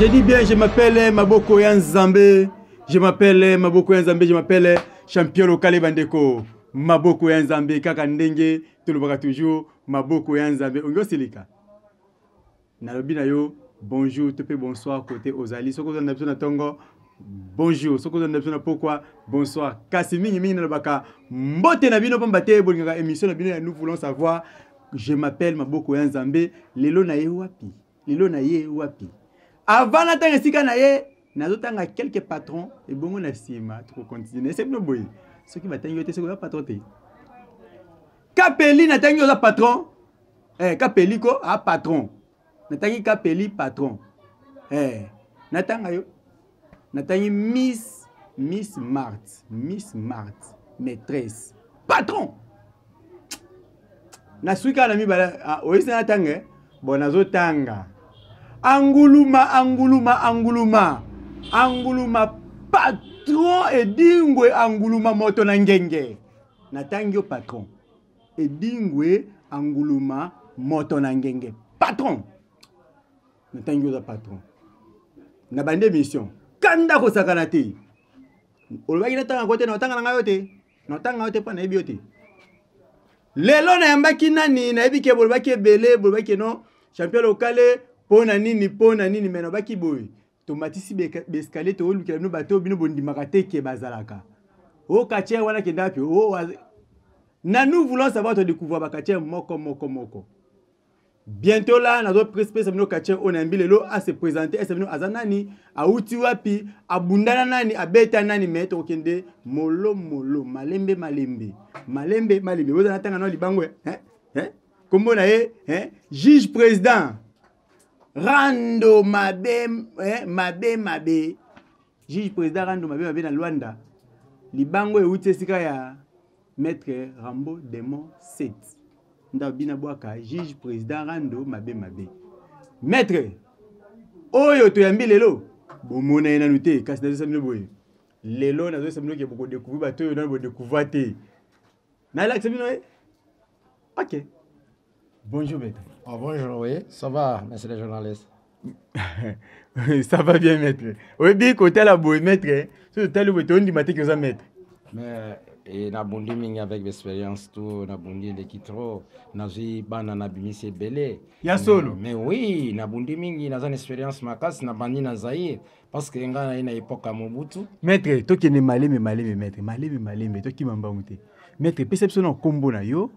Je dis bien, je m'appelle Maboko Yanzambe. Je m'appelle Maboko Yanzambe, je m'appelle champion local Bandeko. Maboko Yanzambe, kaka ndenge, tout le monde toujours Maboko Yanzambe. Ongo silika. Nalobi na yo, bonjour, topé bonsoir côté Ozali. Soko za ndapso na tongo. Bonjour, soko za ndapso na pourquoi bonsoir. Kasi mingi mingi na baka mbote na bino pambate bolingaka émission na bino ya nous voulons savoir. Je m'appelle Maboko Yanzambe. Lelo na ye wapi? Lelo na ye wapi? Avant d'entendre ce qu'on a eu, nous avons quelques patrons et bon on a sima pour continuer. C'est nous boy. Ce qui va t'engager c'est quoi patron té. Capelli n'a t'engager au patron. Capelli ko a patron. N'a t'engager Capelli patron. N'a t'engager. N'a t'engager Miss Marthe, maîtresse, patron. Na suika na mi bala. Oui c'est n'a t'engager. Bon nazo tanga. Anguluma, patron et dingwe Anguluma moto na ngenge. Natangio patron. Et dingwe Anguluma moto na ngenge. Patron. Natangio da patron. Na bande mission. Kanda ko sakanate. Olwaki natanga kote na otanga na ngayote. Natanga yote pa na ebiote. Lelo na yambaki nani na ebike bolbaki belé, bolbaki no champion local. Pona nini mena baki boy tomatisi bescalier to lukela no bato bino bondimaka te ke bazalaka o kache wana kendapi o na nous voulons savoir te découvrir bakache moko bientôt là nazo prespe sabino kache on a mbilelo à se présenter et sabino azanani a uti wapi abundana nani abeta nani meto okende molo malembe vous en attendant no libangwe kombo na ye juge président Rando mabe. Juge président Rando mabe na Luanda. Libango e uti sika ya maître Rambo Demon 7. Nda bina boaka juge président Rando mabe. Maître oyo to yambi lelo. Bomona ena nuté kasi na samino boye. Lelo na zo samino ke boko découvrir bato yo na bo découvrir té. Na la samino OK. Bonjour maître. Oh, bonjour, oui. Ça va, monsieur le journaliste? Ça va bien, maître. Oui, bien, côté la boue, maître. C'est tel ou tel, on dit matin que ça, maître. Mais, et na bondi mingi avec l'expérience, tout, na bondi de kitro, na zi bana na bimise belé. Ya solo. Mais oui, na bondi mingi, na zan expérience makas, na bandi na Zaïre. Parce que nga na ina époque à Mobutu. Maître, toi qui es malé, maître. Malé, toi qui m'en mouté. Maître, perception en combo na yo.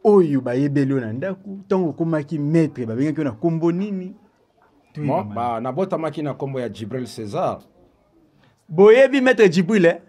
Oyo ba yebelo na ndaku tango komaki maître ba benga na kombo nini moi ba na bota maki na kombo ya Jibril César boyebi maître Jibril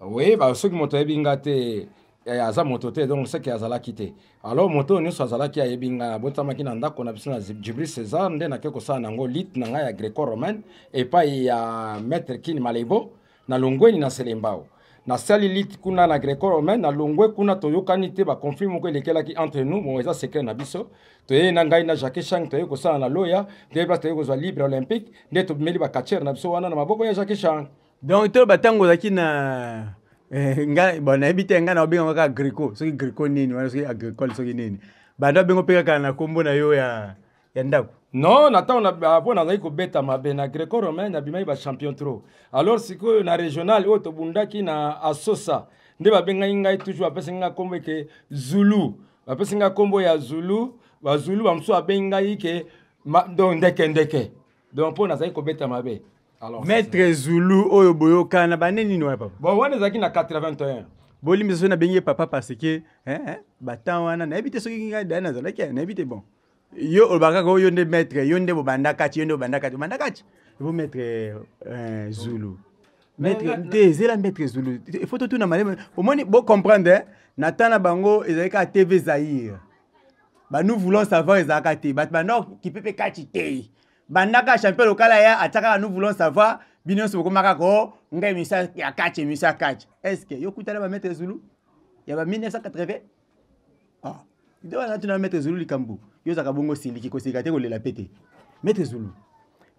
oui ba soki moto yebi ngate aza moto te donc c'est que azala kité alors moto ni so azala ki yebi nga na bota maki na ndako na bisina Jibril César nde na keko sa nango lit na nga ya gréco-romaine et pas ya maître Kini Malebo na longweni na Selembao. Na salilit kuna na gréco-romaine na longwe kuna toyokani te ba conflit moko elekelaki entre nous bon eza secret na biso toye na ngai na Jacques Chang toye ko sala na loya de place toye ko zwa libre olympique nde to meli ba kacher na biso wana na maboko ya Jacques Chang donc to batango zaki na nga bon na ebite nga na obenga ka gréco soki gréco nini wana soki agricole soki nini banda bengo peka kana na kombo na yo ya ndako. Non, natang na bon na ko beta mabe na gréco-romaine na bimai ba champion trop. Alors siko na régional o to bundaki na Asosa. Nde ba benga ngai toujours apesa nga kombo ke Zulu. Apesa nga kombo ya Zulu, ba Zulu ba mso abenga ke donc ndeke. Donc po na ko beta mabe. Alors maître Zulu oyo boyo kana ba neni no papa. Bon wana zaki na 81. Bolim zo na bengi papa parce que batan wana na ebite soki ngai dana za like na ebite bon. Yo obaka ko yo nde maître yo nde bobanda kati vous maître Zulu maître te zela maître Zulu il faut tout na malema au moins bon comprendre natana bango ezalika TV Zaïre ba nous voulons savoir ezalaka te bat bano qui peut kati te bandaka champion local ya ataka nous voulons savoir bino so ko makako ngai misa ya kati est-ce que yo kutala ba maître Zulu ya ba 1980 il doit na maître Zulu likambu yo zaka bongo siliki ko sikate ko lela pété maître Zulu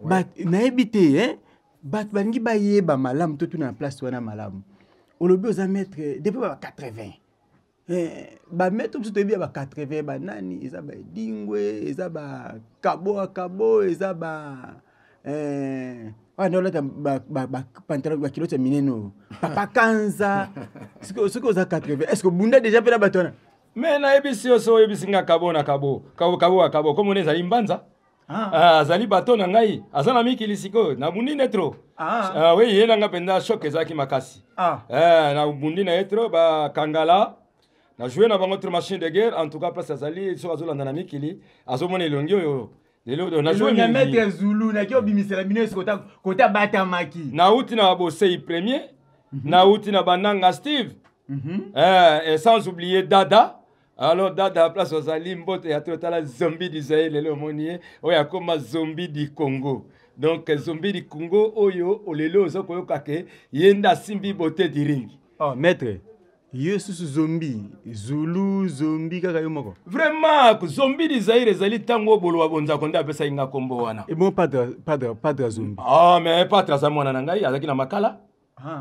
bat na ebité bat bangi ba yeba malam to na place wana malam olobi oza maître depuis ba 80 ba maître to bi ba 80 ba nani eza ba dingwe eza ba kabo eza ba wana olata pantalon bakilote ya minene papa kanza soki oza 80 est ce que bunda déjà mpe na bato wana me nayebisi yo so oyebisi nga kabo na kabo komona ezali mbanza azali bato na ngai aza na mikili sikoyo nabundi ne tro we ye nanga mpenza shok ezalaki makasi nabundi na ye tro bakangala na joué na bango tro machine de guerre en tout cas place azali soki azolanda na mikili azomona elongi oyo lelo na joué na maître Zulu na ki obimisela bino esi kota batamaki nauti na bosei premier nauti na bananga Steve et sans oublier Dada. Alors Dada place ozali mbote ya totala zombie d'Israël lelo monie oya koma zombie du Congo. Donc zombie du Congo oyo olelo ozoko kake yenda simbi bote diringi. Oh maître Yesus zombie Zulu zombie kaka yo moko. Vraiment zombie d'Israël ezali tango bolo wa bonza konda pesa inga kombo wana. Et bon padre zombie. Ah mais padre za mwana ngai azaki na makala.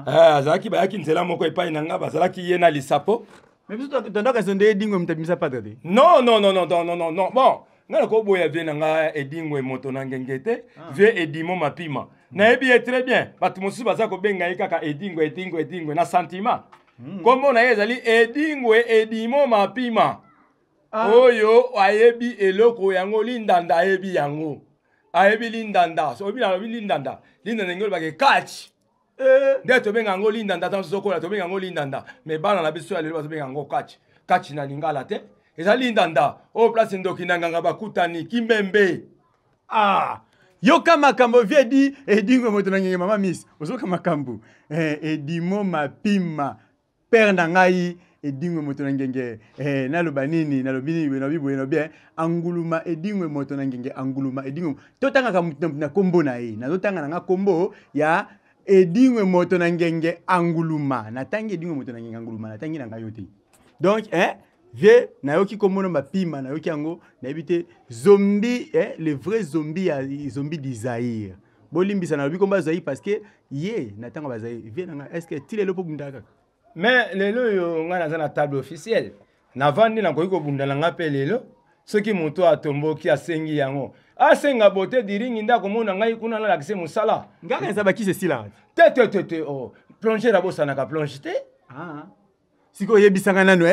Azaki bayaki nzela moko epai nanga bazalaki yena lisapo. Mais plutôt tandaka sonde dingo mtabimisa padre te. Non. Bon, ngana ko boya vie nanga edingo moto na ngengete, vie edimo mapima. Na ebi est très bien. Batu mosusu baza ko benga kaka edingo na sentiment. Kombo na ezali edimo mapima. Oyo ayebi eloko yango lindanda ayebi yango. Ayebi lindanda. So obi na lindanda. Lindanda ngolo ba ke catch. Nde tobenga ngo lindanda tanso sokola tobenga ngo lindanda mais bana na biso ya lelo tobenga ngo catch na lingala te eza lindanda o place ndoki nanga bakutani kimbembe yoka makambo vie di edingo moto na ngenge mama miss ozoka makambo edimo mapima père na ngai edingo moto na ngenge naloba nini nalobi na bibo bien anguluma edingo moto na ngenge anguluma edingo totanga ka na kombo na ye na totanga na nga kombo ya edingwe moto na ngenge anguluma natangi edingwe moto na ngenge anguluma natangi na ngayo te donc vie na yoki komono mapima na yoki yango na ebite zombie le vrai zombie zombie d'Isaïe bolimbisa na lobi komba Zaïre parce que ye natanga ba Zaïre vie na est-ce que tilelo po bunda kaka mais lelo yo ngana za na table officielle na vandi na koyiko bunda na ngape lelo soki moto atomboki asengi yango asenga bote diringi ndako mona ngai kuna na lakise musala ngaka za bakise sila te oh plonger la bossa na ka plonger te siko yebisanga nano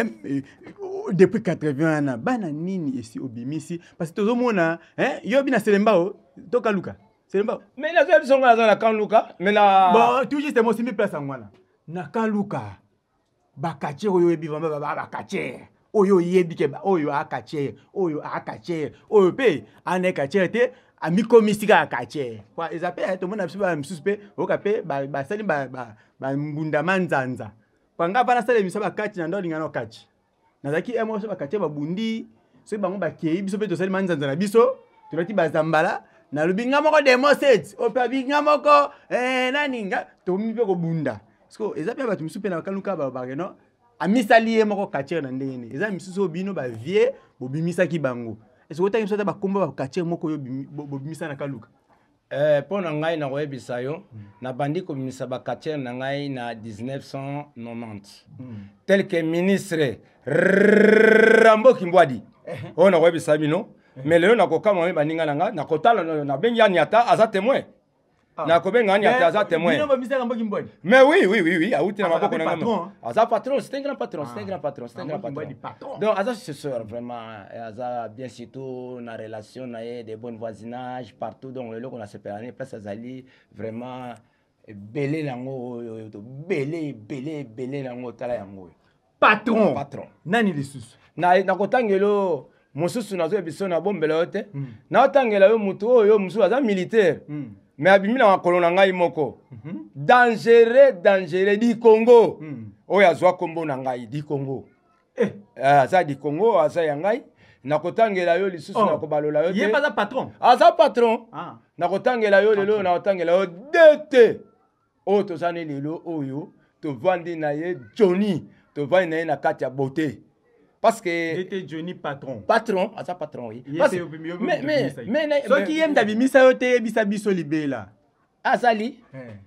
depuis 80 ans bana nini esi obimisi parce que tozomona yobi na selembao toka luka selembao mais la zo bisonga na kan luka mais la bon tout juste mo simi place ngwana na kan luka bakache oyo yebi vamba bakache oyo yebike ba oyo akache oyo pe anekache te amikomisika akache kwa ezape to mona biso msusupe okape ba sali ba mbunda manzanza panga bana sala biso bakache na ndoli ngano kache nazaki emo so bakache babundi so bango bakei biso pe to sali manzanza na biso tulati bazambala na lubinga moko demo set opa binga moko naninga to mipe ko bunda sko ezape ba tumsupe na kaluka ba no amisali ye moko kache na ndene eza misusu bino ba vie bobimisa ki bango est-ce que otangi sota ba kombo ba kache moko yo bobimisa na kaluka pona ngai na koyebisa yo na bandi kobimisa ba kache na ngai na 1990 tel que ministre Rambo Kimbwadi ona koyebisa bino mais lelo na kokama baninga nanga na kotala na bengi aniata aza témoin na kobenga aniata aza témoin mais oui auti na maboko na ngama aza patron c'est un grand patron donc aza successeur vraiment aza bien surtout na relation na ye de bon voisinage partout donc lelo qu'on a séparé place azali vraiment belé nango belé nango tala yango patron nani lisusu na kotangelo mosusu nazo biso na bombela yote na otangela yo mutu oyo musu aza militaire mais abimi na makolo na ngai moko dangereux di Congo oyo azwa kombo na ngai di Congo aza di Congo aza ya ngai na kotangela yo lisusu na kobalola yo te ye pas patron aza patron na kotangela yo lelo na kotangela yo dete oyo tozani lelo oyo tovandi na ye Johnny tovandi na ye na kati ya beauté parce que était Johnny patron asa patron oui parce mais so ki yem dabimisa yo te bisa biso libela azali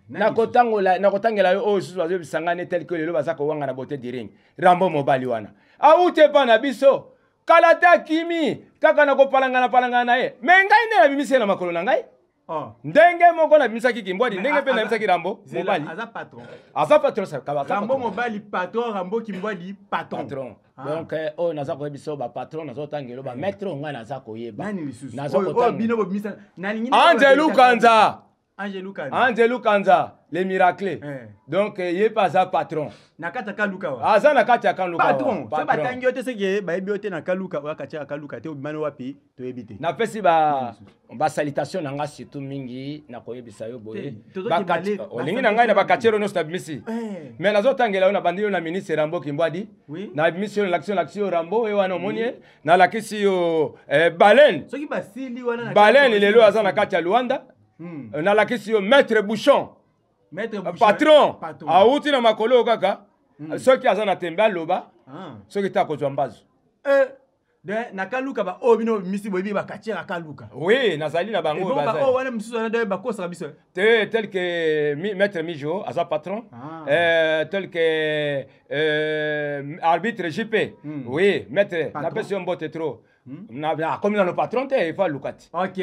na kotangela yo oyo susu azo bisangane tel que lelo baza ko wanga na beauté diring Rambo mobali wana aute pa na biso kalata kimi kaka na kopalangana na ye mais ngai nde na bimisa na makolo na ngai Oh. Ndenge moko na bimisaki Kimbwadi, ndenge pe na bimisaki Rambo, mobali. Aza patron. Aza patron ça. Rambo mobali patron, Rambo Kimbwadi patron. Patron. Donc oh naza ko biso ba patron nazo tangelo ba maître nga naza ko yeba. Nani lisusu? Nazo ko tangelo. Bino bimisa. Nani Angelou Kanza. Angelou Kanza, les miracles. Donc il pas ça patron. Nakata Kaluka wa. Aza nakata Kaluka. Patron. Ça batangi yote seke ba ebiote na Kaluka wa kacha Kaluka te obimano wapi to ebite. Na pesi ba salutation nanga surtout mingi na koyebisa yo boye. Ba olingi na ngai na ba kachero no stabimisi. Mais nazo tangela na bandilo na ministre Rambo Kimbwadi. Na mission l'action Rambo e wana omonie na lakisi yo baleine. Soki basili wana na baleine lelo aza na kati ya Luanda. Na lakisi yo maître Bouchon. Patron. Auti na makolo kaka. Soki aza na tembe aloba. Soki ta kozwa mbazo. De na Kaluka ba obino misi boyebi ba kachera Kaluka. Oui, nazali na bango baza. Oh wana misusu na de ba kosa biso. Tel que maître Mijo aza patron. Tel que arbitre JP. Oui, maître na pesi mbote trop. Comme dans le patron, il faut Lucati. Ok.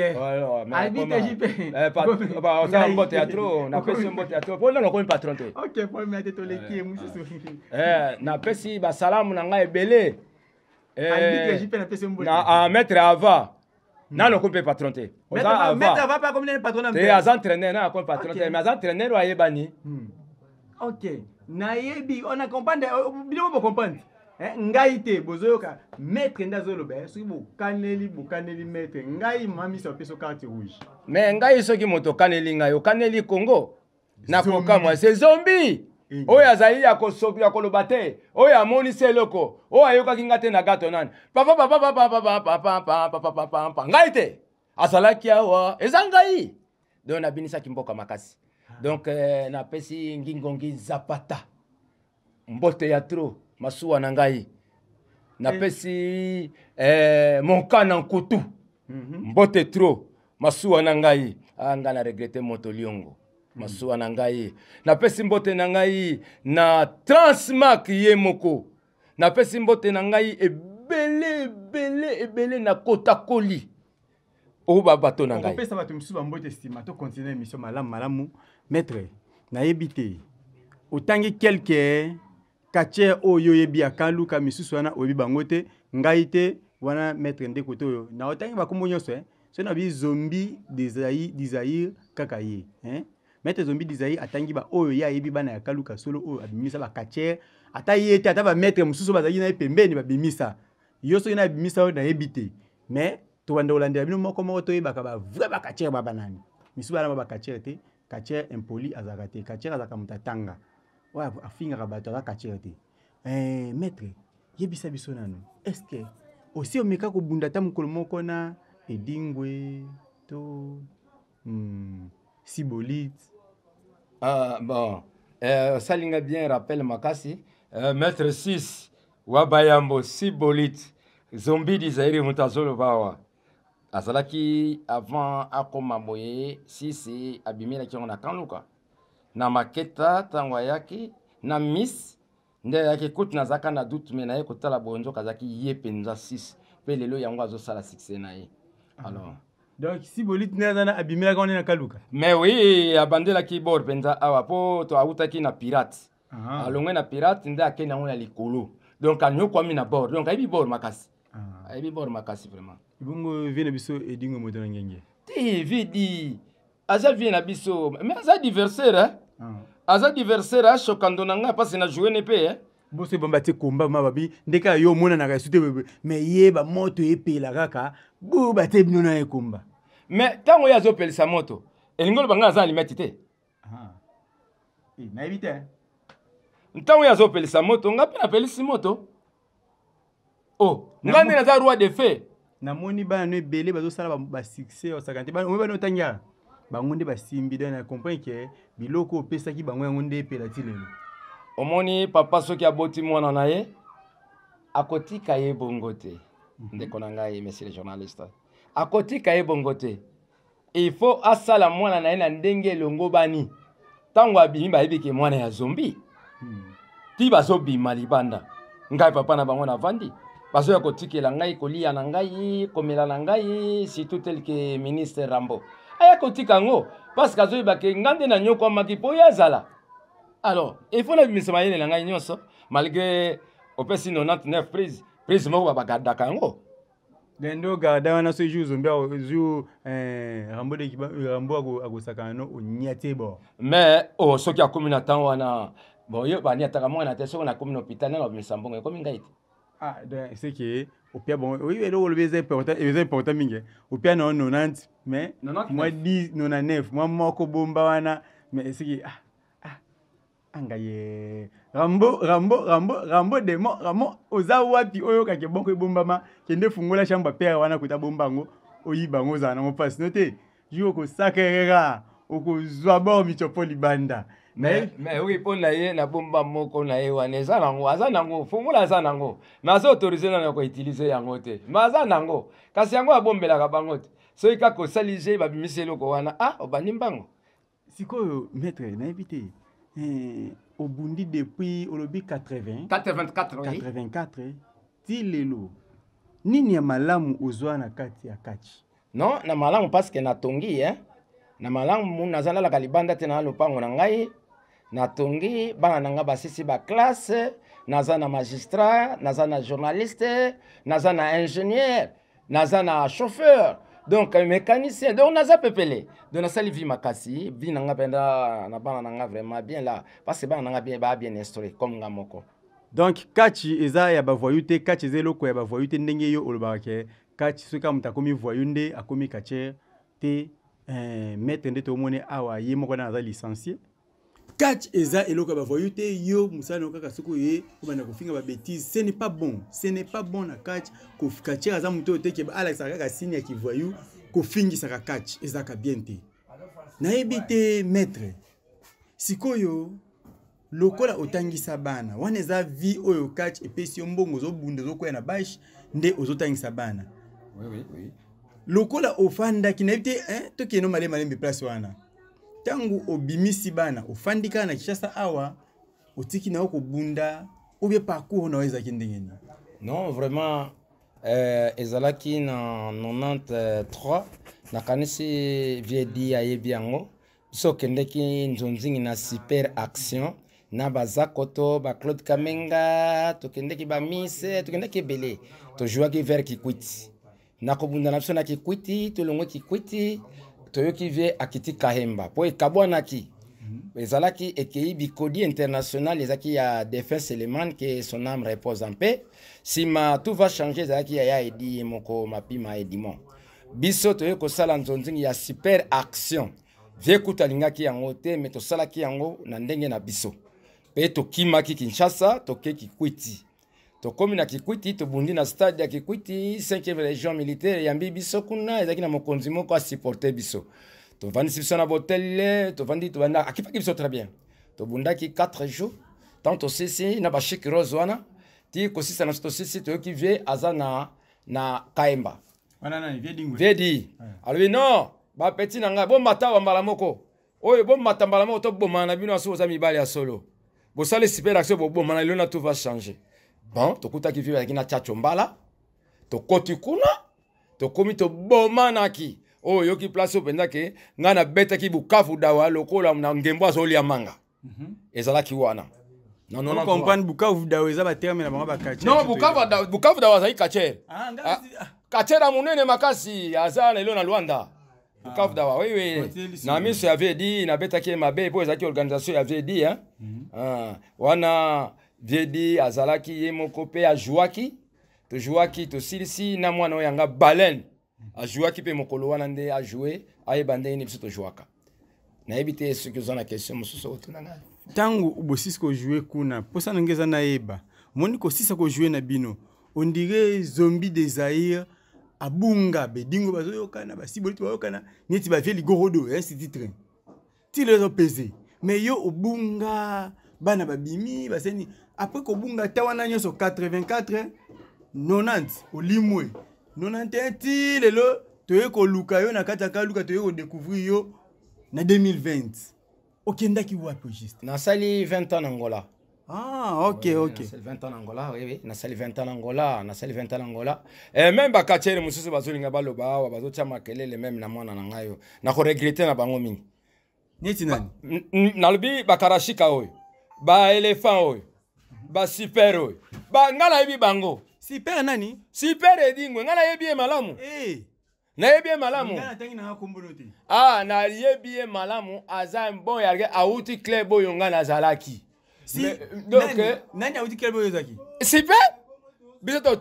Arbitre JP. On a un beau théâtre, on a fait un beau théâtre. Pour nous, on a un patron. Ok, pour me mettre les pieds, na pesi ba salam na ngai belé. Arbitre JP na pesi mbote. Na maître Ava. Na no kompe patron te. Maître Ava pas comme les patrons. Te az entraîneur na comme patron te, mais az entraîneur wa yebani. Ok. Na yebi on a comprendre, bien on comprendre. Ngai te bozoyoka maître ndazolo be soki bokaneli maître ngai mami so peso carte rouge mais ngai soki moto kaneli ngai okaneli Congo na kokamwa c'est zombie oyo azali ya kosopi ya koloba te oyo amoni se eloko oyo ayokaki nga te na gato nani papa ngai te azalaki awa eza ngai donc nabinisaki mboka makasi donc napesi ngingongi Zapata mbote ya trop masuwa na ngai napesi monkana nkutu mbote trop masuwa na ngai anga na regrette moto liongo masuwa na ngai napesi mbote na ngai na Transmark ye moko napesi mbote na ngai ebele na kotakoli o bato na ngai opesa bato misusu bambote stima to continuer émission malamu maître na yebite otangi quelque kache oyo yebi akaluka misusu wana oyebi bango te ngai te wana maître ndeko to na otangi bakombo nyonso so na bi zombie Desire kaka ye maître zombie Desire atangi ba oyo ya yebi bana ya kaluka solo oyo abimisa ba kache ata yete ata ba maître mususu bazali na pembeni babimisa yo so na bimisa na yebite mais to wanda olandela bino moko to yebaka ba vrai ba kache ba banani misusu bana ba kache te kache impoli azakate kache azaka mutatanga ouais afinga rabato la kachete maître yebisa biso nanu est-ce que aussi omeka ko bunda ta mukolo moko na edingwe to Sibolite bon salinga bien rappel makasi maître 6 wabayambo Sibolite zombie Desire mutazolo bawa azalaki avant akoma boye 6 abimela ki na kanuka na maketa tango yaki na miss nde yaki kuti nazaka na doute me na ye kotala bonzo kazaki ye penza 6 pe lelo yango azosala succès na ye alors donc Sibolite na abimela ka na kaluka mais oui abandela ki bor penza awa po to autaki na pirate alongwe na pirate nde akenda ngo na likolo donc anyo kwa mi na bord donc aibi bord makasi aibi bord makasi vraiment ibongo vient biso edingo moto na ngenge ti vidi aza vient biso mais aza diversaire aza diversaire chokando na nga parce na jouer nepe bose bomba te komba mababi ndeka yo mona na kasute mais yeba moto epela kaka bu bate bino na ekomba mais tango ya zo pelisa moto elingolo banga aza limite te na evite tango ya zo pelisa moto ngapi na pelisi moto ngande na za roi de fée na moni bana no ebele bazo sala ba succès o sakante bana o bana otanya bango nde basimbi na comprendre que biloko opesaki bango yango nde epela ti lelo omoni papa soki aboti mwana na ye akotika ye bongo te ndeko na ngai monsieur le journaliste akotika ye bongo te il faut asala mwana na ye na ndenge elongo bani tango abimi bayebi ke mwana ya zombie ti bazobima libanda ngai papa na bango na vandi bazo ya kotikela ngai kolia na ngai komela na ngai surtout tel que ministre Rambo aya kotika ngo parce que azoyeba ke ngande na nyokwamaki mpo oyo azala. Alors il faut nabimisa mayele na ngai nyonso malgré opesi 99 prise moko babagardaka yango. Dendo garda wana so jour zombia jour rambo de rambo agosaka no onyate bo. Mais soki akomi na temps wana bon yo bani ataka mwana te soki nakomi na hôpital na babimisa mbongo ekomi ngai te. Ah, c'est que au pire bon oui le important mingi au pire non 90 mais moi 10 99 moi moko bomba wana mais c'est que angaye rambo demo ramo oza wapi oyo kake bonko ebombama kende fungola chamba père wana kuta bombango oyiba ngoza na mopasi note yo ko sakerera okozwa bo michopo libanda. Mais oui, pour naie na bomba moko naie wana eza nango fungola eza nango mais azo autoriser na ko utiliser yango te mais eza nango kasi yango abombelaka bango te soki kaka osalije babimisi eloko wana obandi mbango sikoyo maître na évité obundi depuis olobi 84 ti lelo nini ya malamu ozwa na kati ya kachi? Non na malamu parce que natongi na malamu nazalalaka libanda te na lopango na ngai natongi bana nanga basisi ba classe naza na magistrat naza na journaliste naza na ingénieur naza na chauffeur donc mécanicien donc naza pepele donc nasali vie makasi vie nanga penda na bana nanga vraiment bien là parce que bana nanga bien instruit comme nga moko. Donc kachi eza ya ba voyouté kachi zeloko ya ba voyouté ndenge yo olobaka kachi soka mutakomi voyunde akomi kacher te maître ndete omone awa ye moko na za licencié. Catch eza eloko ba voyouté yo musana kaka soko ye kubana kofinga ba bêtise, ce n'est pas bon na catch ko catcher aza muto te ke ala saka signe ya ki voyou ko fingi saka catch eza ka bien te na ebité maître sikoyo lokola otangisa bana wana eza vie oyo catch epesi mbongo zo bunda zo ko na bash nde ozotangisa bana. Oui. Lokola ofanda kinabite to keno malembe place wana tangu obimisi bana ofandika na Kishasa awa otiki na ko bunda obie parcours na weza kindengeni? Non vraiment ezalaki na 93 na kanisi viedi ayebi yango so kendeki nzonzingi na super action na bazakoto ba Claude Kamenga to kendeki ba mise to kendeki belé to jouaki vers Kikwiti na kobunda na biso na Kikwiti to longo Kikwiti toyoki vie akiti Kahemba po ekabwanaki ezalaki ekei bikodi international ezaki ya Défense Eleman que son âme repose en paix. Sima tout va changer ezalaki ya edi moko mapima edimon biso toyoko sala nzonzingi ya super action vie kutalingaki yango te mais tosalaki yango na ndenge na biso pe tokimaki Kinshasa toke Kikwiti tokomi na Kikwiti tobundi na stade ya Kikwiti 5e région militaire yambi biso kuna ezaki na mokonzi moko a supporter biso tovandi biso na hotel tovandi tobanda akipaki biso très bien tobundaki 4 jours tant osisi na ba chic rose wana ti kosisa na sisi toyoki vie azana na Kaemba wana na vedi alors non ba petit nanga bon mata wa mbala moko oyo bon mata mbala moko to bomana na bino aso za mibali ya solo bo sale super action bo bomana lelo na tout va changer. Bon, tokutaki vie avec na chacho mbala tokoti kuna tokomi to bomanaki yoki place openda ke ngana betaki Bukavu dawa lokola na ngembo azoli amanga ezalaki wana non comprendre Bukavu dawa eza ba terme na bango ba kacher. Non Bukavu dawa zai kacher kacher munene makasi azana lelo na Luanda Bukavu dawa oui na miso avait dit na betaki mabe po ezaki organisation avait dit wana Viedi azalaki ye moko pe ajuaki to jouaki to silisi na mwana oyanga baleine ajuaki pe mokolo wana nde a jouer ayebande ni biso to jouaka na ebité ce que zona question mususu otunanga tangu bosis ko jouer kuna posa ngeza na yeba moni ko sisa ko jouer na bino on dirait zombie des Zaïre abunga bedingo bazoyokana basiboli bayokana neti ba vie ligorodo c'est titre ti les opposés mais yo obunga bana babimi baseni après ko bunga tawana nyoso 84 90 olimwe 91 ti lelo toye ko luka yo na kata ka luka toye ko découvrir yo na 2020 okendaki wapi juste na sali 20 ans en Angola Ah, ok, oui, ok. nasali 20 ans en Angola, oui, nasali 20 ans en Angola, nasali 20 ans en Angola. Et même bakatiere mususu bazolinga baloba awa bazotia makelele même na mwana na ngayo. Na ko regretter na bango mingi. Neti nani? Nalobi bakarashika oyo. Ba elephant oyo. Ba super oyo. Ba ngala yebi bango. Super nani? Super edingwe ngala yebi malamu. Eh. Na yebi malamu. Ngana tangi na kombono te. Ah, na yebi malamu aza bon yarge auti club oyo ngana zalaki. Si, donc nani auti club oyo zaki? Super. Biso to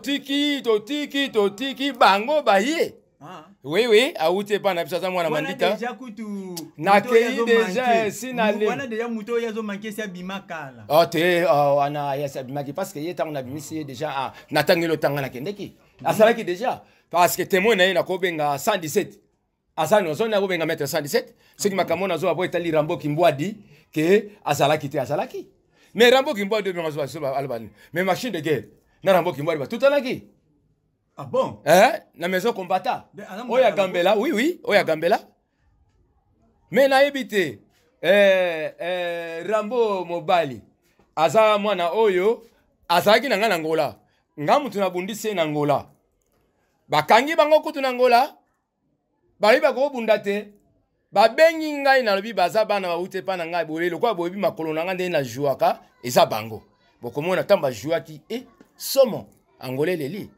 tiki bango baye. Ah. Oui, oui, auti pa na biso za mwana mandika. Déjà kutu. Na kei déjà sinale. Wana déjà muto yazo manquer sa bimakala. Oh te ana ya sabimaki parce que yeta on a bimisi déjà ah natangelo tangana kendeki. Asalaki déjà parce que témoin na ko benga 117. Asani ozona ko benga mettre 117. Ce qui makamona zo abo etali Rambo Kimbwadi que asalaki. Mais Rambo Kimbwadi benga zo albani. Mais machine de guerre. Na Rambo Kimbwadi ba tout alaki. Ah bon? Na maison combattant. Oya Gambela, oui, Oya Gambela. Mais na ebité Rambo Mobali aza mwana oyo azaki na ngana Angola nga mutu na bundisi na Angola bakangi bango kutu na Angola bali bako bunda te babengi ngai na lobi baza bana baute pa na ngai bolelo kwa boyebi makolo na ngande na jouaka eza bango bokomona tamba jouaki somo angolais leli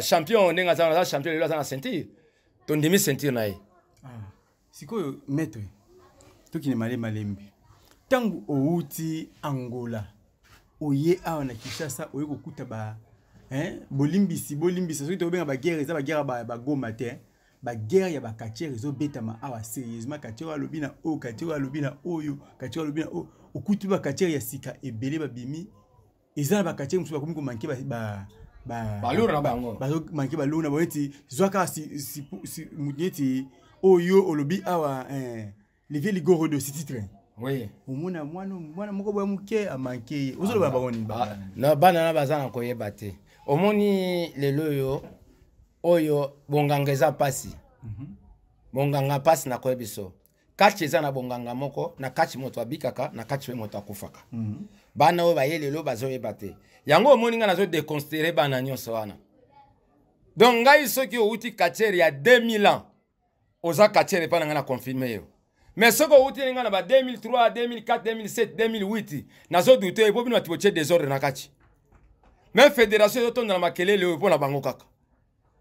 champion ndenga za champion lelo za na ceinture ton demi ceinture na ye sikoyo maître tokine malembi tangu outi Angola oye awa na Kinshasa oye kokuta ba bolimbisi soki tobenga ba guerre eza ba guerre ba goma te ba guerre ya ba katiere ezo betama awa sérieusement katiere alobina o katiere alobina oyo katiere alobina o okuti ba katiere ya sika ebele ba bimi eza ba katiere musu ba komi ko manquer ba balura na bango bazo manquer ba luna boeti zwaka si mutieti oyo olobi awa levier ligoro de ce titre. Oui. Omona mwana moko boya muke amanke. Ozolo ba boni ba. Na bana na bazana koyeba te. Omoni lelo yo oyo bonganga eza pasi. Bonganga pasi na koyebiso. Kachi eza na bonganga moko na kachi moto abikaka na kachi we moto akufaka. Bana oyo baye lelo bazoyeba te. Yango omoni nga nazo déconsidérer bana nyonso wana. Donc ngai soki outi katiere ya 2000 ans. Oza katiere pa na confirmer yo. Mais ce que vous avez dit, 2003, 2004, 2007, 2008, nazo douté, et puis nous avons des désordres na kati. Même fédération de ton dans la le pour la bango kaka.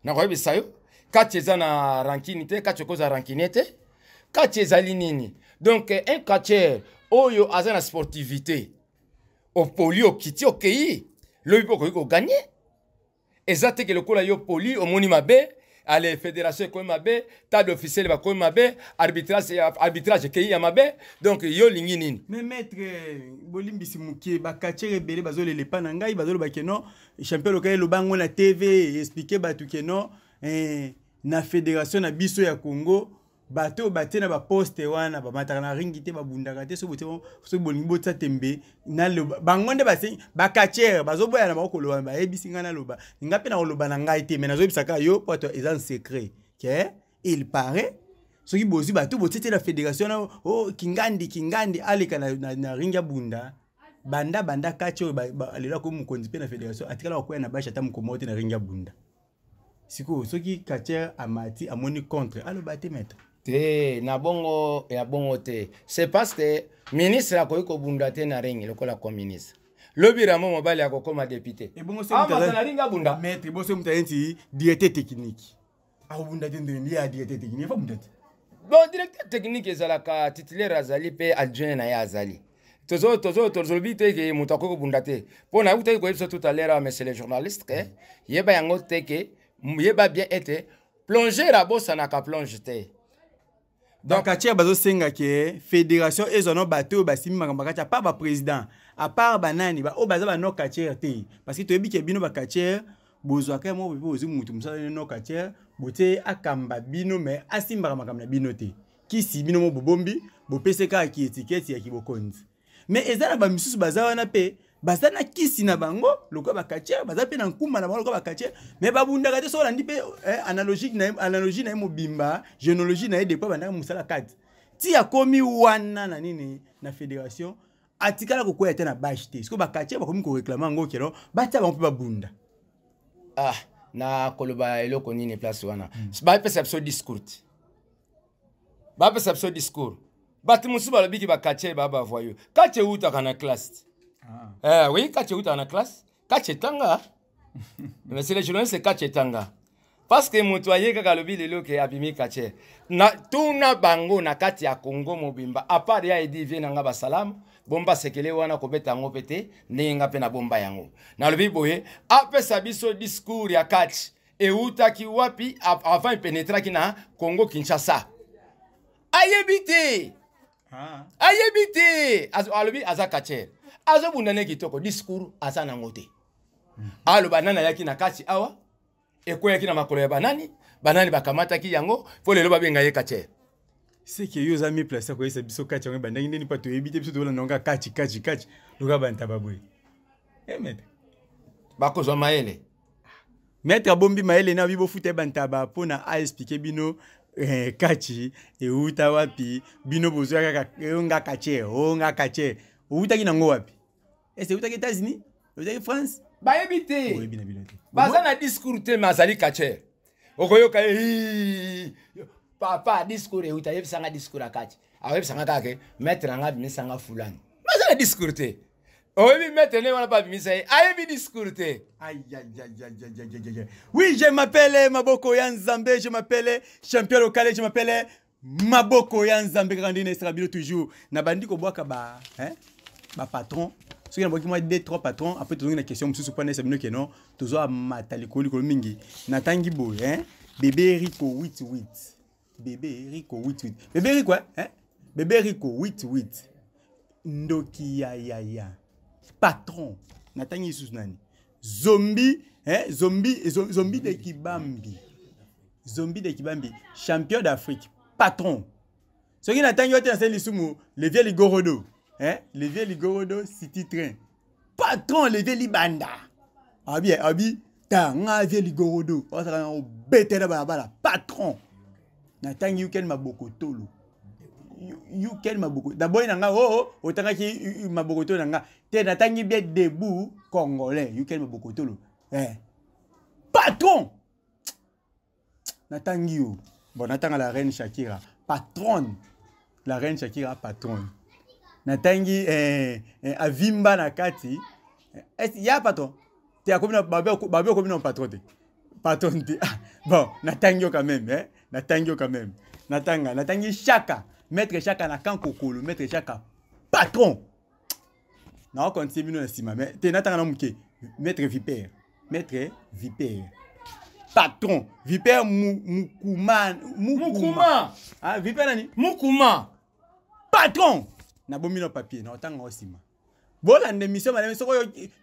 Na kwa bisa yo, kati eza na rankinité, kati koza rankinité, kati eza linini. Donc un katier oyo aza na sportivité. Au poli au kiti au kei, le bipo ko gagner. Ezate que le kola yo poli au moni mabe. Allez, fédération comme mabe, table officielle va comme mabe, arbitrage qui y a mabe, donc yo lingi nini. Mais maître bolimbisi mukie ba katiere belé bazole le panangai bazole ba keno champion local lo bango na TV expliquer batu keno na fédération na biso ya Congo bato batena ba poste wana ba mataka na ringi te ba bundaka te so bolingi botsa tembe na le bangonde ba katiere bazoboya na bakolo ba ebisinga na loba ngape na loba na ngai te mais nazo bisaka yo poto eza un secret que il paraît so ki bozi bato botete la fédération na kingandi aleka na ringi bunda banda katiere ba alela ko mukonzi pe na fédération atikala ko na basha ta mukomote na ringi bunda siko soki katiere amati amoni contre aloba te maître te na bongo ya bongo te c'est parce que ministre akoyiko bunda te na ringi lokola ko ministre lobiramo mobali akokoma député et bongo c'est na ringa bunda maître bo se mutaenti directeur technique akobunda te ndeni ya directeur technique fa bunda te bon directeur technique ezalaka titulaire azali pe adjoint na ya azali tozolobi te ke moto akoko bunda te mpo na utaki koyebisa tout à l'heure monsieur le journaliste ke yeba yango te ke yeba bien ete plonger abosanaka plonge te. Donc katiere bazo senga ke fédération ezono bato basimi makamba kati pas ba président à part banani ba o baza ba no katiere te parce que toyebi ke bino ba katiere bozwa ka mo bozi mutu musala no katiere bote akamba bino mais asimba makamba na bino te kisi bino mo bobombi bo peseka ki étiquette ya kibokonzi mais ezana ba misusu baza wana pe bazana kisi na bango lokwa ba katiere baza pe na nkumba na bango lokwa ba katiere mais babundaka te so landi pe analogie na mobimba généalogie na depuis banda musala kati ti akomi wana na nini na fédération atikala ko koya tena bâche te siko bakatie bakomi ko réclamer ngo kelo batia ba mpe babunda ah na koloba eloko nini place wana ba pesa biso discours ba pesa biso discours bati musu balobi ki bakatie ba voyo katie uta kana classe oui katie uta na classe katie tanga mais c'est les journalistes katie tanga parce que moto ayeka kalobi lelo ke abimi katie na tuna bango na kati ya Congo mobimba a part ya edi vie nanga basalam bomba sekele wana ko beta ngo pete nenga pe na bomba yango na lobi boye apesa biso discours ya kati e uta ki wapi avant pénétrer ki na Congo Kinshasa ayebite ayebite alobi azakache azo bundane kitoko discours asa na ngote alo banana yaki na kati awa ekoya ki na makolo ya banani bakamata ki yango fo lelo babenga ye kache c'est que yo zami place ko yesa biso kache ngo bandangi ndeni pa to ebite biso to nonga kache luka banta babwe maître bakozwa maele maître bombi maele na bibo fute bantaba pona a expliquer bino kachi e uta wapi bino bozo kaka nga kache uta ki nango wapi est-ce uta ki États-Unis uta ki France ba ebite baza na discours te mazali kache okoyoka papa discours e uta yebisanga discours akachi awebisanga kake maître nga bimisanga fulani baza na discours te oyebi maître ne wana pa bimisa ayebi discours te oui je m'appelle Maboko ya Nzambe je m'appelle champion local je m'appelle Maboko ya Nzambe grandine estrabilo toujours na bandi ko bwaka ba patron ce qui na bwaki moi 2-3 patrons après tu as une question mususu pas nesabino ke non tozo amatali ko mingi na tangi boy bébé Rico 88 bébé Rico 88 bébé Rico bébé Rico 88 ndoki ya patron na tangi sous nani zombie zombie de Kibambi champion d'Afrique patron ce qui na tangi yote na seli sumu le vieux Ligorodo le vieux Ligorodo City Train patron le vieux Libanda abi tanga vieux Ligorodo o saka o betela bala patron na tangi yuken maboko tolo yuken maboko d'abord nanga o tanga ki maboko tolo nanga te na tangi bien debout congolais yuken maboko tolo patron na tangi yo bon na tanga la reine Shakira patronne la reine Shakira patronne na tangi avimba na kati ya patron te akomi na babé akomi na patron te bon na tangi yo quand même na tangi Chaka maître Chaka na kan kokolo maître Chaka patron na continue bino na sima mais te na tanga na muke maître Vipère patron Vipère Mukuma Vipère nani Mukuma patron na bomino papier na otanga osima bola ndémission madame soko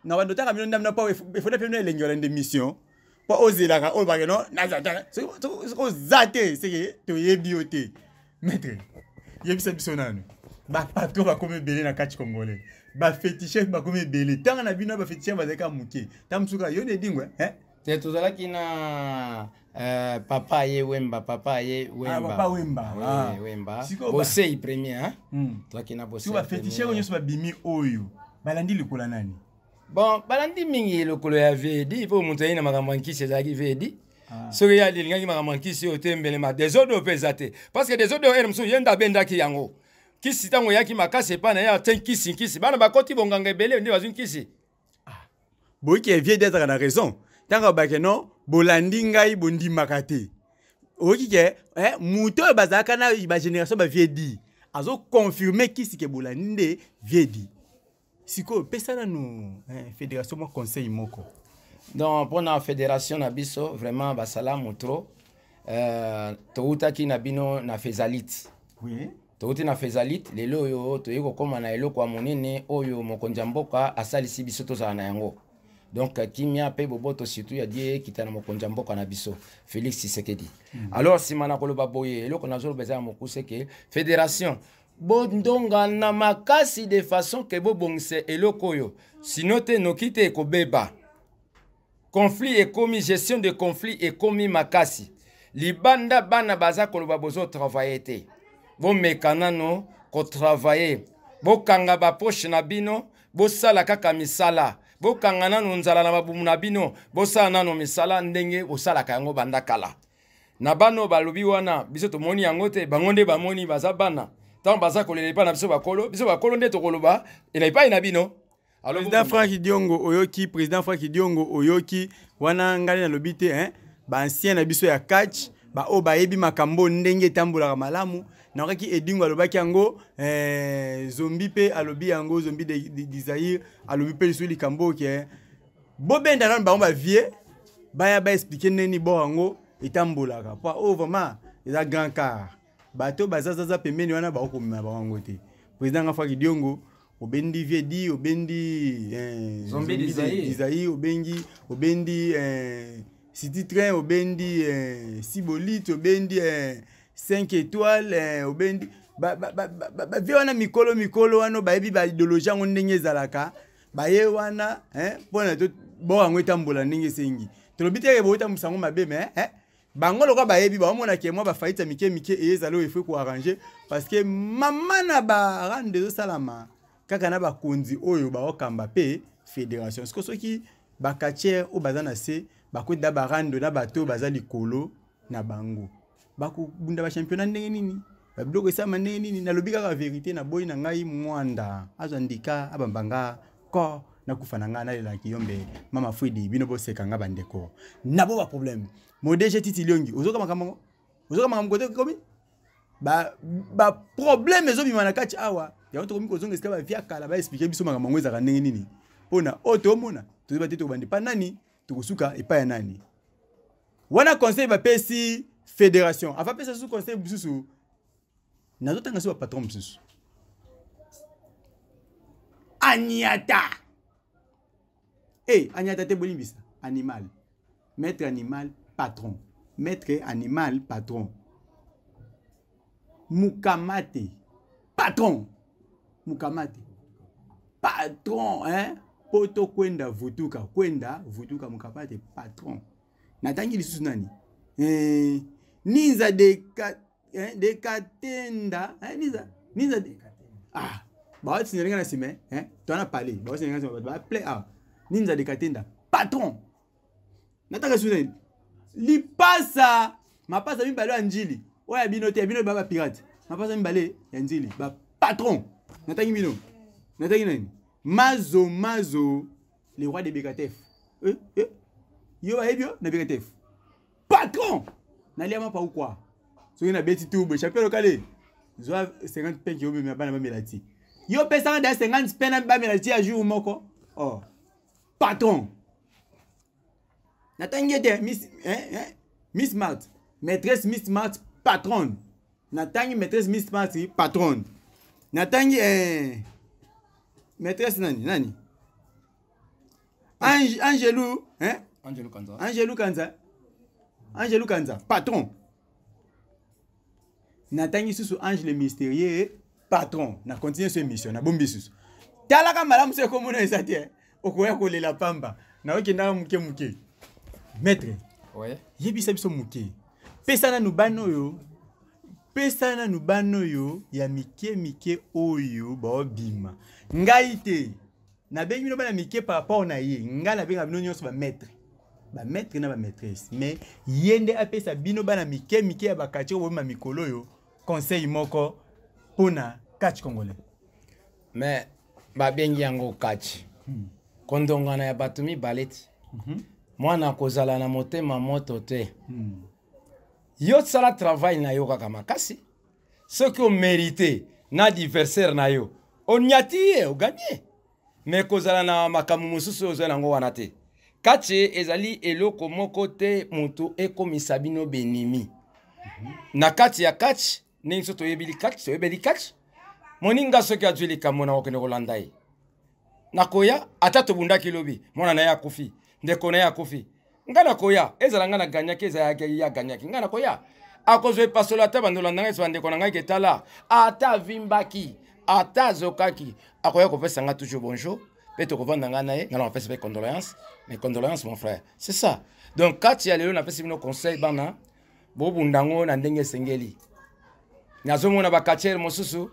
na bandotaka bino ndamna pa efona pe no elengola ndémission pa ozilaka o ba no na zata soko zate c'est to yebiote maître yebisa biso nanu ba patron ba comme belé na kati congolais ba féticheur ba comme belé tanga na bino ba féticheur ba zaka muke tamsuka yo ne dingwe te tozala kina papa ye Wemba papa Wemba Wemba Bosei premier toi kina Bosei tu va féticher on so bimi oyo balandi likola nani bon balandi mingi lokolo ya vedi po mutu ina makambo nkisi ezaki vedi soki ya lingaki makambo nkisi otembele ma des autres pesate parce que des autres ermso yenda benda ki yango kisi tango yaki makase pa na ya nkisi bana bakoti bonganga ebele ndi bazun kisi boyi ki vie d'être na raison tanga bakeno bolandi ngai bondi makate oki ke muto bazaka na ba génération ba viedi azo confirmer kisi ke bolandi nde viedi siko pesa na no fédération mo conseil moko donc pour la fédération na biso vraiment ba salamu trop touta ki na bino na fezalite oui touti na fezalite lelo yo to yiko koma na eloko monene oyo mokonja mboka asalisi biso to za na yango. Donc kimia pe boboto surtout ya die kitana mokonja mboka na biso Félix Tshisekedi. Alors si manakolo baboye eloko nazolo beza mokuse ke fédération bondonga na makasi de façon que bobongse eloko yo sinon te nokite ko beba conflit et commis gestion de conflit et commis makasi libanda bana baza koloba bozo travailler te bon mekanano ko travailler bokanga baposhe na bino bosala kaka misala bokanga nano nzala na babumu na bino bosala nano misala ndenge bosalaka yango banda kala na bano balobi wana biso tomoni yango te bango nde bamoni baza bana ntango baza kolela epai na biso bakolo nde tokoloba ena epai na bino. Président Franck Diongo oyoki wana ngali nalobi te baancien na biso ya catch o bayebi makambo ndenge etambolaka malamu nakaki Edingo alobaki yango zombi pe alobi yango zombi de Zaïre alobi pe lisu likambo ke bobenda nano bango bavie baya expliquer neni bo yango etambolaka po vraiment eza grand car bato bazazaza pembeni wana baokomema bango te. Président Franck Diongo obendi vie di obendi zombi de Zaïre obendi City Train obendi Sibolite obendi 5 étoiles obendi vie wana mikolo wana bayebi ba idéologie yango ndenge ezalaka baye wana mpona bo yango etambola ndenge esengi tolobi te botambusa yango mabe me bango lokola bayebi baomonake mwa bafaita mike ezala oyo efo koarrange parce que mama na barande ezosalama kaka na bakonzi oyo baokamba pe fédération siko soki bakatiere oyo baza na se bakweda barando na bato baza likolo na bango bakobunda bachampionnat ndenge nini babiloko esama ndenge nini nalobi kaka vérité na boyi na ngai mwanda azwa ndika abambanga ko nakufa na ngai nalelaki yombe mama Fwidi bino boseka nga bandeko nabo ba problème modège Titi Liongi ozoka makambo kote komi ba problème ezobima na kati awa yango tokomi kozonga esika bavia kala baexplike biso makambo yango ezaka ndenge nini mpona oyo toomona tozoba te tokobande pa nani tokosuka epai ya nani wana conseil bapesi fédération afa pesa sous conseil bususu nazotanga so patron bususu Aniata Aniata te bolimbisa animal maître animal patron maître animal patron Mukamate patron Mukamate patron poto kwenda vutuka Mukamate patron natangi lisusu nani Ninza de Katenda Ninza de bah tu n'as rien à tu en as parlé bah tu n'as rien à play Ninza de Katenda patron nataka souvenir li passa ma passa mi balo anjili oya binote bino baba pirate ma passa mi balé anjili ba patron nataki bino nataki nani mazo le roi de Bekatef yo aibio na Bekatef patron naliama pa ou quoi soki na beti tout champion local zo 50 pen ki yo me bana ba melati yo pesa da 50 pen ba melati a jour moko patron natangi de Miss Smart maîtresse Miss Smart patron natangi maîtresse Miss Smart patron natangi maîtresse nani Angelou Kanza patron natangi susu Ange le mystérieux patron na continuer cette émission na bombi susu talaka malamu se komona ezate okoya kolela pamba na okenda muke maître yebisa biso muke pesa na nubano yo ya mike oyo baobima ngai te na bengi no bana mike par rapport na ye ngai na benga bino nyonso ba maître na ba maîtresse mais yende apesa bino bana mike ya bakati ko ma mikolo yo conseil moko pona catch congolais mais ba bengi yango catch kondongana ya batumi baleti mwana kozala na motema moto te yo sala travail na yo kaka makasi ce que mérité na adversaire na yo onyati o gagner mais kozala na makamu mususu ozala ngo wana te kache ezali eloko moko te mutu ekomisa bino benimi na kati ya catch ningi soto yebili catch moninga soki azwili kamona okene kolanda ye nakoya ata tobundaki lobi mwana na ya kufi ndeko na ya kufi ngana koya ezala ngana ganyaki ezala ya ganyaki ngana koya akozwe pasola ta bandolanda ngai swande kona ngai ketala ata vimbaki ata zokaki akoya kopesa nga toujours bonjour peut-être kovanda nga na ye ngana opesa pe condoléances mes condoléances mon frère c'est ça donc kati ya lelo na pesi bino conseil bana bobundango na ndenge sengeli nazomona bakatiere mosusu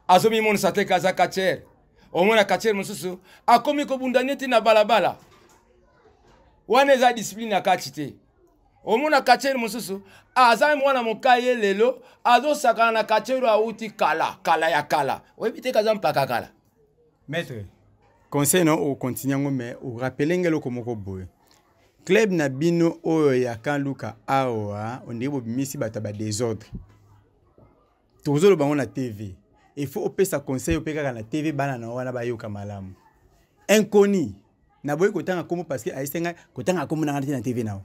azomi mon sate kaza kacher omona kacher mususu akomi ko bundaneti na balabala wana eza discipline ya kati te omona kacher mususu aza mwana mokaye lelo azosakana na kacher auti kala ya kala oyebite kaza mpaka kala maître conseil non au continuer mais au rappeler ngelo komoko boye club na bino oyo ya Kanluka awa on dirait bimisi bata ba désordre tozo lo bango na TV il faut opesa conseil opeka na TV bana na wana ba yoka malamu inconnu na boye kotanga komo parce que aisenga kotanga komo na na TV nao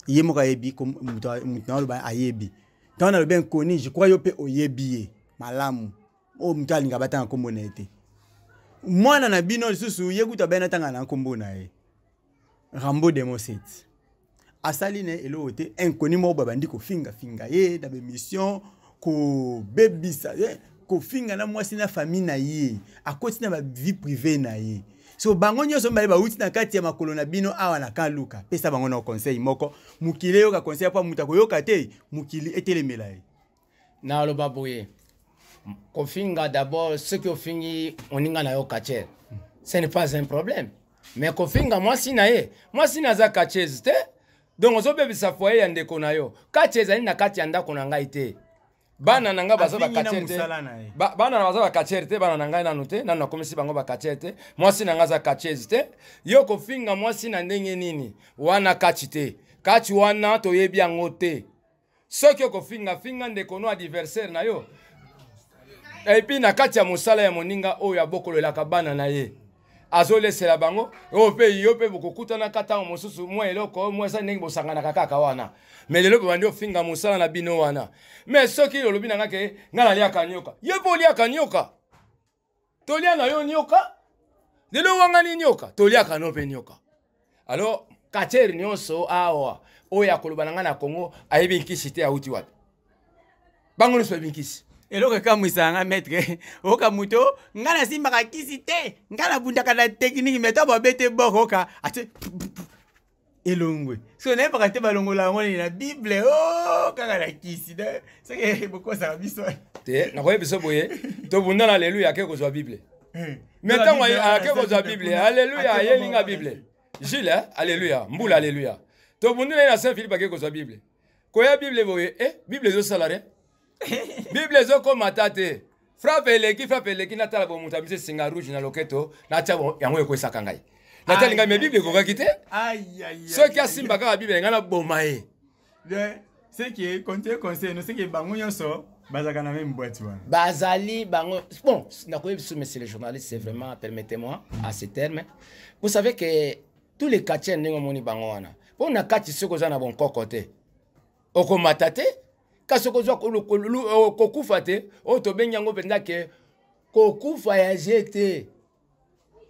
yemo ka yebi comme mutana ba ayebi tana le bien connu je crois yope oyebi malamu o mutali ngabata komo na ete mwana na bino lisusu yekuta bena tanga na kombo na ye Rambo de Moset asali ne elo te inconnu mo babandi ko finga ye da mission ko bebisa ko finga na mwasi na famille na ye akoti na ba vie privée na ye so bango nyoso mbali ba uti na kati ya makolo na bino awa na Kanluka pesa bango na conseil moko mukile yo ka conseil pa muta ko yoka te mukili etelemela ye na lo baboye ko finga d'abord ce que fingi oninga na yo kacher ce n'est pas un problème mais ko finga mwasi na ye mwasi na za kachez te donc ozo bebisa foye ya ndeko na yo kachez ani na kati ya ndako na ngai te bana nanga baza ba kacher te bana na baza ba kacher te bana nanga na note na nakomisi bango ba kacher te mwasi nanga za kachez te yo ko finga mwasi na ndenge nini wana kachi te kachi wana to yebi yango te soki ko finga ndeko no adversaire na yo et puis na kati ya mosala ya moninga oyo ya bokolelaka bana na ye azolesela bango yo pe bokokuta na kata mosusu mwa eloko mwa sa ndenge bosangana kaka wana mais lelo bandi ofinga mosala na bino wana mais soki lolobi nanga ke ngala liaka nyoka yepo liaka nyoka tolia na yo nyoka lelo wangani nyoka toliaka no pe nyoka alors kacher nyonso awa oya koloba nanga na Congo ayebi nkisi te auti wapi bango no so binkisi eloko kamwisanga maître oka muto ngana simba ka kisi te ngana bunda kana technique meto ba bete bokoka ate elongwe so ne pas te balongola ngoni na bible o kaka la kisi de c'est que beaucoup ça biso te na ko biso boye to bunda na alléluia ke ko zo bible meto wa ke ko zo bible alléluia yelinga bible Gilles alléluia mbula alléluia to bunda na Saint Philippe ke ko zo bible ko ya bible boye bible zo salare Bible zoko matate frappe eleki na tala bo mutabise singa rouge na loketo na tabo yango ekwesaka ngai na tala ngai me Bible ko kakite so ki asimba ka Bible ngana bomae c'est qui compter conseil no c'est que bango nyonso bazaka na même boîte wana bazali bango bon na ko biso monsieur le journaliste c'est vraiment permettez-moi à ce terme vous savez que tous les chrétiens ndenge moni bango wana pour na kati soko za na bon kokote oko matate kasoko zo kokufa te o to benyango penda ke kokufa ya jete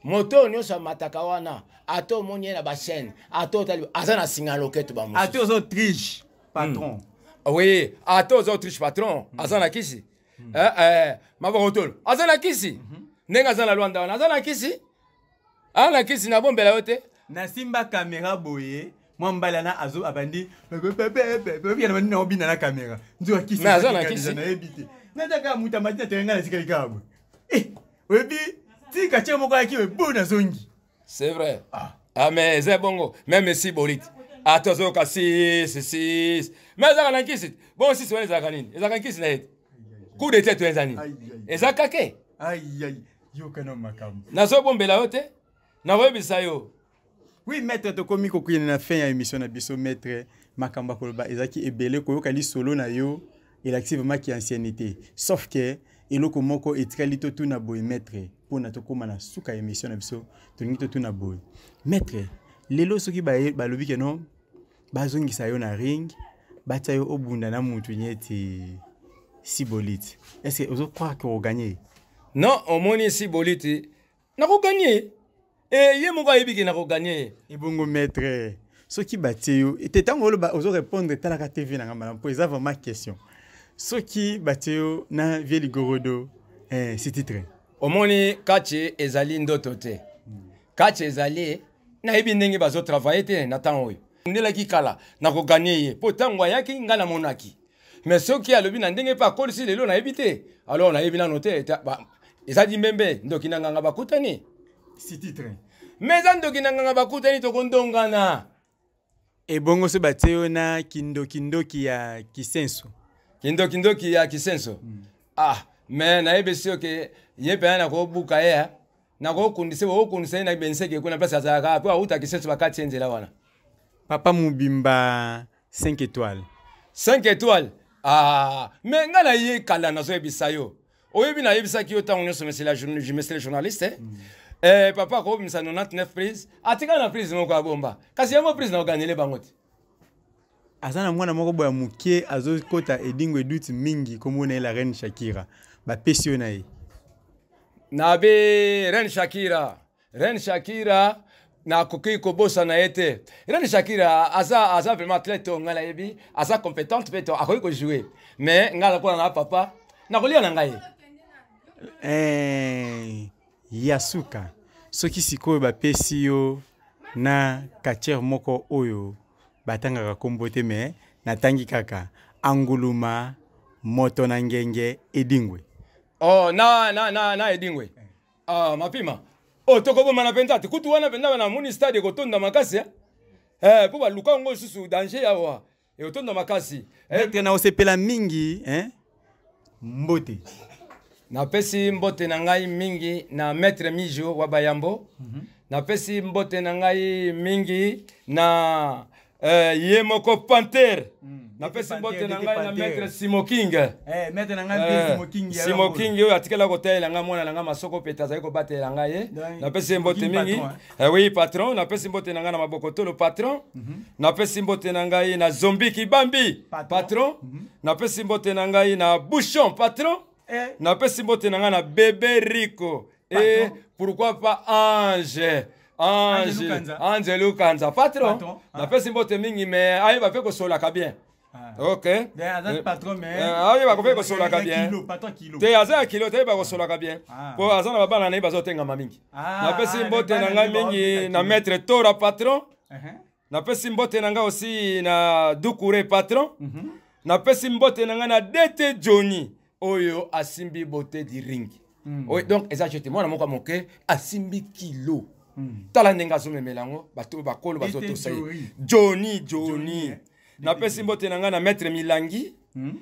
moto nyonso mataka wana ato monye na ba chaîne ato tali azana singa loketo ba musu ato zo triche patron oui ato zo triche patron azana kisi mabotolo azana kisi nenga azana Rwanda wana azana kisi ana kisi na bombela yote na simba caméra boye mwambala na azo abandi pepe yana bandi na obina na kamera nzo akisi na azana kisi na ebite nataka mutamati tenga na sikali kabo webi tika chemo kwa kiwe bona zongi c'est vrai mais c'est bongo même si bolit attention ka si mais azana kisi bon si c'est azana nini azana kisi na yet coup de tête ezani ezaka ke aïe yo kana makamu na zo bombela yote na webisa yo. Oui, maître, to komi ko na fin ya émission na biso maître makamba koloba ezaki ebele ko yoka li solo na yo il activement qui ancienneté sauf que eloko moko etikali to tuna boy maître pona to koma na suka émission na biso to ngi to tuna boy maître lelo soki ba lobi ke non bazongisa yo na ring bacha yo obunda na mutu nyeti Sibolite est-ce que vous croyez que vous gagnez? Non, au moins Sibolite na ko gagner. Et yé moko yebi ke na ko gagner. Et bongo maître, ce qui batio, et tant ozo répondre tala ka TV na ngamba pour ça vraiment question. Ce qui batio na vie ligorodo c'est titre. Au moins kache ezali ndoto te. Kache ezali na yebi ndenge bazo travailler te na temps oyo. Ndela ki kala na ko gagner ye. Pourtant wa yaki ngana monaki. mais ceux qui alobi na ndenge pa kolisi lelo na ebité alors na ebina noté eza di mbembe ndoki na nganga bakutani si titre mais za ndoki na nganga bakutani to kondongana ebongo se bateo na kindoki ya kisenso kindoki ya kisenso mais na ebesi oke yepe na ko buka ya na ko kundise wo kundise na benseke kuna place azaka po auta kisenso bakati nzela wana Papa Mubimba 5 étoiles. 5 étoiles. Mais ngana ye kala na zo ebisayo. Oyebi na yebisa ki ota onyo somesi la je journaliste. Papa ko bimisa 99 prises. Atika na prise moko abomba. Kasi yamo prise na oganele bangote. Azana mwana moko boya mukie azo kota edingwe duti mingi komona la reine Shakira. Ba pesio na ye. Na be reine Shakira na koki kobosa na ete Reine Shakira aza vraiment athlète ngala yebi aza compétente peto akoki ko jouer mais ngala ko na papa na kolia na ngai Yasuka soki sikoyo ba pesio na katière moko oyo batanga kombote mais natangi kaka anguluma moto na ngenge edingwe na edingwe mapima toko bo mana penta kutu wana penda na muni stade ko tonda makasi po ba luka ngo susu danger yawa e tonda makasi na osepela mingi mbote na pesi mbote na ngai mingi na maître Mijo wa Bayambo na pesi mbote na ngai mingi na Yemoko Panther na pesi mbote na ngai na maître Simoking maître na ngai Simoking Simoking yo atikela ko tela nga mona na nga masoko peta za ko batela ngai na pesi mbote mingi oui patron na pesi mbote na nga na mabokoto le patron na pesi mbote na ngai na Zombie Kibambi patron na pesi mbote na ngai na Bouchon patron na pesi mbote na nga na Bébé Rico et pourquoi pas Ange Lukanza patron na pesi mbote mingi mais ayi ba pe ko sola ka bien OK patron mais ayi ba ko pe ko sola ka bien te aza kilo te ba ko sola ka bien po aza na bana na ba zo tenga mingi na pesi mbote na nga mingi na maître Tora patron na pesi mbote na nga aussi na Dukure patron na pesi mbote na nga na Dete Johnny oyo asimbi bote di ring donc exactement moi na moko moke asimbi kilo tala ndenga zome melango bato bakolo bato to sai Johnny na pesi mbote na nga na maître Milangi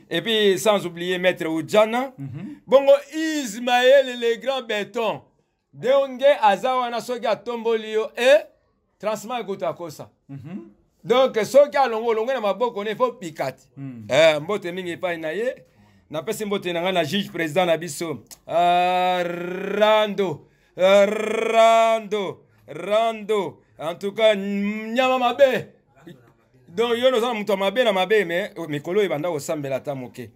et puis sans oublier maître Ujana bongo Ismaël le grand béton donge azawa na soki atomboli yo et transma ekota kosa donc soki alongo na maboko ne fo pikati mbote mingi pa na ye na pesi mbote na nga na juge président na biso Rando en tout cas nyama mabe donc yo no za muto mabe na mabe mais mikolo ebanda osambela ta moke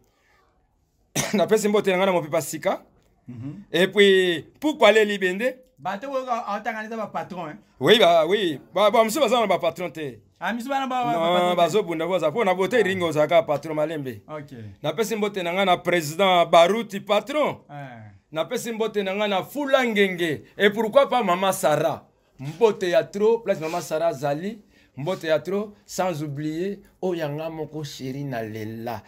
na pesi mbote na nga na mopepa sika et puis pourquoi les libende bato otanganisa ba patron oui monsieur bazana ba patron te misu bana ba bazo bunda boza po na bote ringo zaka patron malembe na pesi mbote na nga na président Baruti patron na pesi mbote na nga na Fula Ngenge et pourquoi pas maman Sarah mbote ya trop place maman Sarah Zali mbote ya trop sans oublier oyanga moko chéri na lela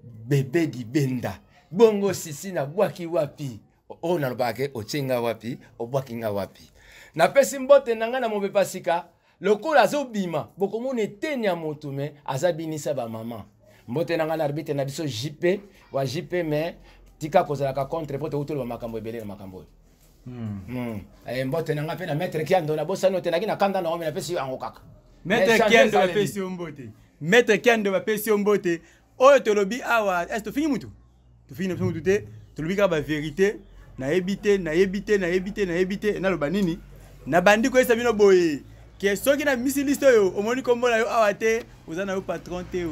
bébé di benda bongo sisi na bwaki wapi o na lobake ochenga wapi obwaki nga wapi na pesi mbote na nga na mobepa sika lokola azobima bokomona eteni ya moto me azabinisa ba mama mbote na nga na arbitre na biso JP wa JP mais tika kozalaka contre po te ba makambo ebele na makambo mbote na nga pe na maître Kiando na bosano te na kanda na ngome na pesi yango kaka maître Kiando ba pesi mbote maître Kiando ba pesi mbote oyo tolobi awa est to fini mutu te tolobi ka ba vérité na ebité na loba nini na bandi ko esa bino boye ke soki na misi liste yo omoni kombo na yo awa te ozana yo patron te